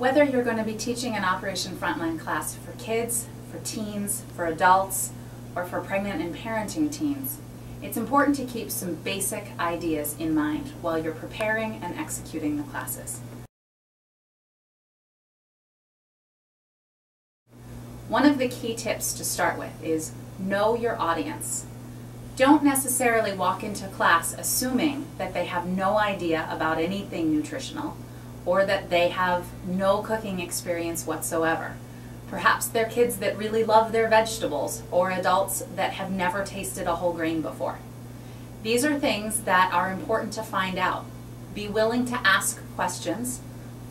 Whether you're going to be teaching an Operation Frontline class for kids, for teens, for adults, or for pregnant and parenting teens, it's important to keep some basic ideas in mind while you're preparing and executing the classes. One of the key tips to start with is know your audience. Don't necessarily walk into class assuming that they have no idea about anything nutritional or that they have no cooking experience whatsoever. Perhaps they're kids that really love their vegetables or adults that have never tasted a whole grain before. These are things that are important to find out. Be willing to ask questions,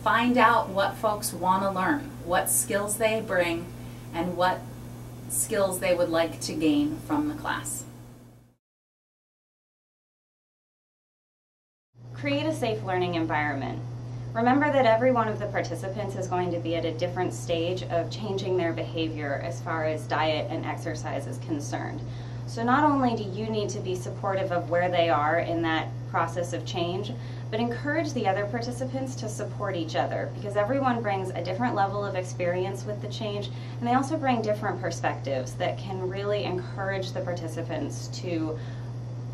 find out what folks want to learn, what skills they bring, and what skills they would like to gain from the class. Create a safe learning environment. Remember that every one of the participants is going to be at a different stage of changing their behavior as far as diet and exercise is concerned. So not only do you need to be supportive of where they are in that process of change, but encourage the other participants to support each other, because everyone brings a different level of experience with the change, and they also bring different perspectives that can really encourage the participants to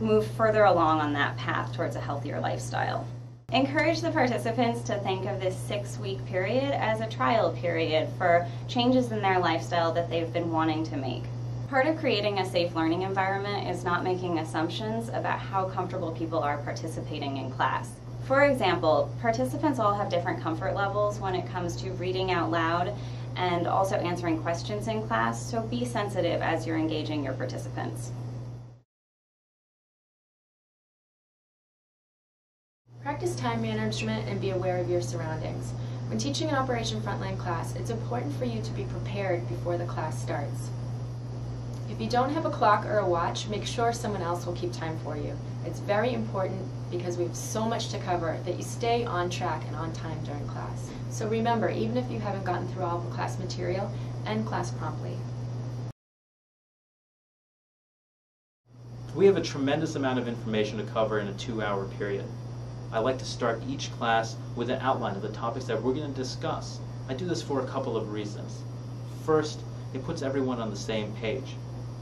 move further along on that path towards a healthier lifestyle. Encourage the participants to think of this 6-week period as a trial period for changes in their lifestyle that they've been wanting to make. Part of creating a safe learning environment is not making assumptions about how comfortable people are participating in class. For example, participants all have different comfort levels when it comes to reading out loud and also answering questions in class, so be sensitive as you're engaging your participants. Practice time management and be aware of your surroundings. When teaching an Operation Frontline class, it's important for you to be prepared before the class starts. If you don't have a clock or a watch, make sure someone else will keep time for you. It's very important because we have so much to cover that you stay on track and on time during class. So remember, even if you haven't gotten through all the class material, end class promptly. We have a tremendous amount of information to cover in a 2-hour period. I like to start each class with an outline of the topics that we're going to discuss. I do this for a couple of reasons. First, it puts everyone on the same page.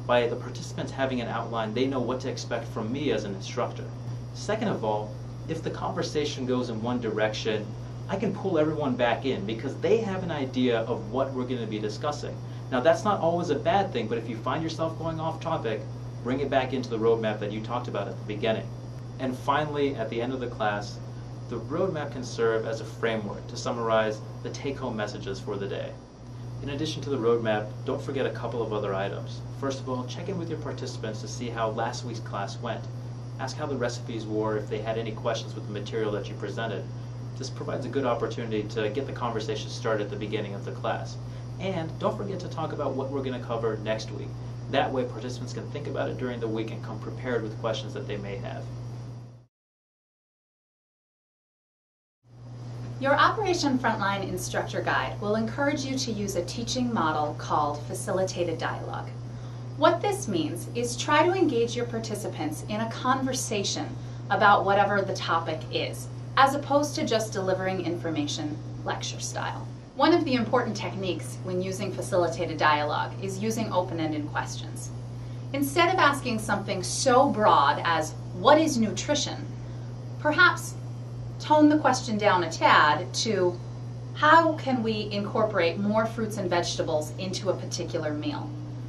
By the participants having an outline, they know what to expect from me as an instructor. Second of all, if the conversation goes in one direction, I can pull everyone back in because they have an idea of what we're going to be discussing. Now, that's not always a bad thing, but if you find yourself going off topic, bring it back into the roadmap that you talked about at the beginning. And finally, at the end of the class, the roadmap can serve as a framework to summarize the take-home messages for the day. In addition to the roadmap, don't forget a couple of other items. First of all, check in with your participants to see how last week's class went. Ask how the recipes were, if they had any questions with the material that you presented. This provides a good opportunity to get the conversation started at the beginning of the class. And don't forget to talk about what we're going to cover next week. That way, participants can think about it during the week and come prepared with questions that they may have. Your Operation Frontline Instructor Guide will encourage you to use a teaching model called facilitated dialogue. What this means is try to engage your participants in a conversation about whatever the topic is, as opposed to just delivering information lecture style. One of the important techniques when using facilitated dialogue is using open-ended questions. Instead of asking something so broad as, "What is nutrition?" perhaps tone the question down a tad to, how can we incorporate more fruits and vegetables into a particular meal?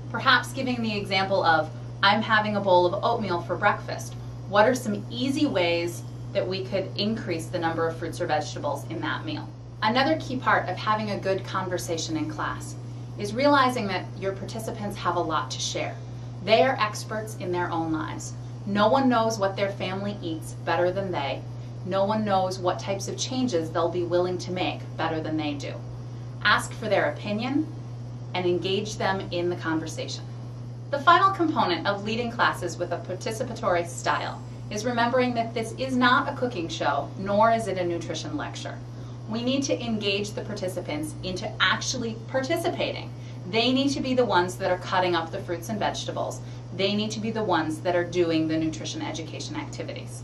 Perhaps giving the example of, I'm having a bowl of oatmeal for breakfast. What are some easy ways that we could increase the number of fruits or vegetables in that meal? Another key part of having a good conversation in class is realizing that your participants have a lot to share. They are experts in their own lives. No one knows what their family eats better than they. No one knows what types of changes they'll be willing to make better than they do. Ask for their opinion and engage them in the conversation. The final component of leading classes with a participatory style is remembering that this is not a cooking show, nor is it a nutrition lecture. We need to engage the participants into actually participating. They need to be the ones that are cutting up the fruits and vegetables. They need to be the ones that are doing the nutrition education activities.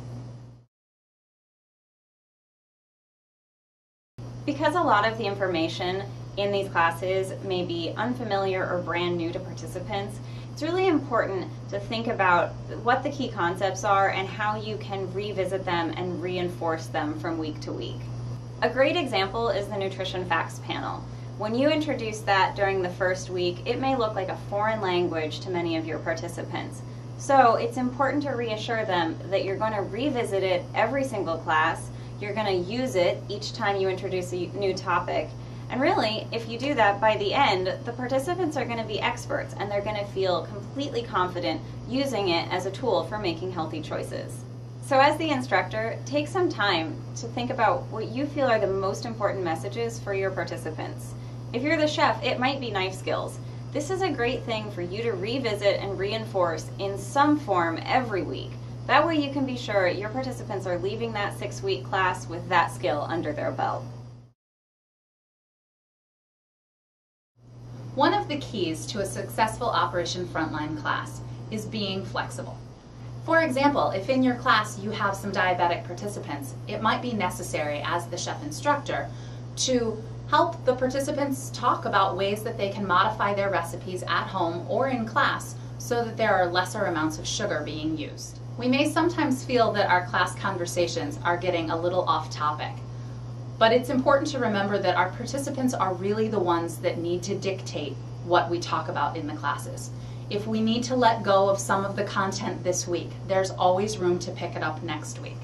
Because a lot of the information in these classes may be unfamiliar or brand new to participants, it's really important to think about what the key concepts are and how you can revisit them and reinforce them from week to week. A great example is the nutrition facts panel. When you introduce that during the first week, it may look like a foreign language to many of your participants. So it's important to reassure them that you're going to revisit it every single class, you're going to use it each time you introduce a new topic. And really, if you do that, by the end, the participants are going to be experts and they're going to feel completely confident using it as a tool for making healthy choices. So as the instructor, take some time to think about what you feel are the most important messages for your participants. If you're the chef, it might be knife skills. This is a great thing for you to revisit and reinforce in some form every week. That way you can be sure your participants are leaving that 6-week class with that skill under their belt. One of the keys to a successful Operation Frontline class is being flexible. For example, if in your class you have some diabetic participants, it might be necessary as the chef instructor to help the participants talk about ways that they can modify their recipes at home or in class so that there are lesser amounts of sugar being used. We may sometimes feel that our class conversations are getting a little off topic. But it's important to remember that our participants are really the ones that need to dictate what we talk about in the classes. If we need to let go of some of the content this week, there's always room to pick it up next week.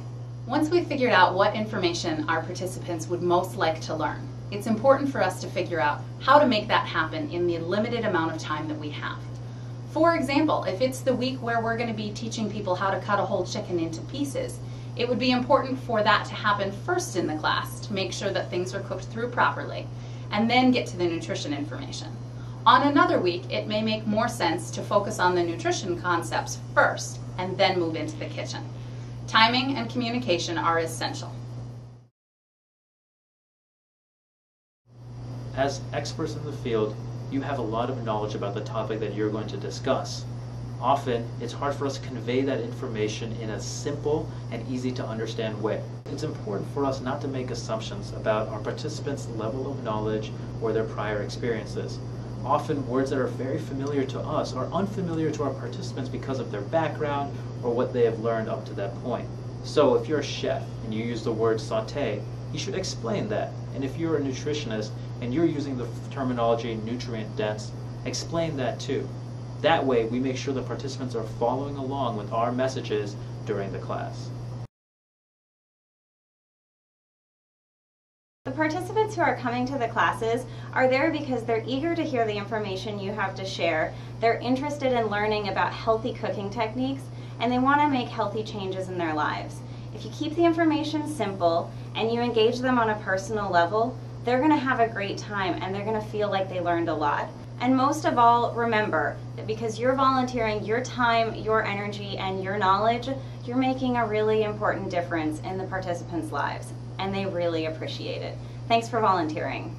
Once we've figured out what information our participants would most like to learn, it's important for us to figure out how to make that happen in the limited amount of time that we have. For example, if it's the week where we're going to be teaching people how to cut a whole chicken into pieces, it would be important for that to happen first in the class to make sure that things are cooked through properly, and then get to the nutrition information. On another week, it may make more sense to focus on the nutrition concepts first and then move into the kitchen. Timing and communication are essential. As experts in the field, you have a lot of knowledge about the topic that you're going to discuss. Often, it's hard for us to convey that information in a simple and easy to understand way. It's important for us not to make assumptions about our participants' level of knowledge or their prior experiences. Often, words that are very familiar to us are unfamiliar to our participants because of their background or what they have learned up to that point. So if you're a chef and you use the word sauté, you should explain that. And if you're a nutritionist and you're using the terminology nutrient dense, explain that too. That way, we make sure the participants are following along with our messages during the class. The participants who are coming to the classes are there because they're eager to hear the information you have to share, they're interested in learning about healthy cooking techniques, and they want to make healthy changes in their lives. If you keep the information simple and you engage them on a personal level, they're going to have a great time and they're going to feel like they learned a lot. And most of all, remember that because you're volunteering your time, your energy, and your knowledge, you're making a really important difference in the participants' lives, and they really appreciate it. Thanks for volunteering.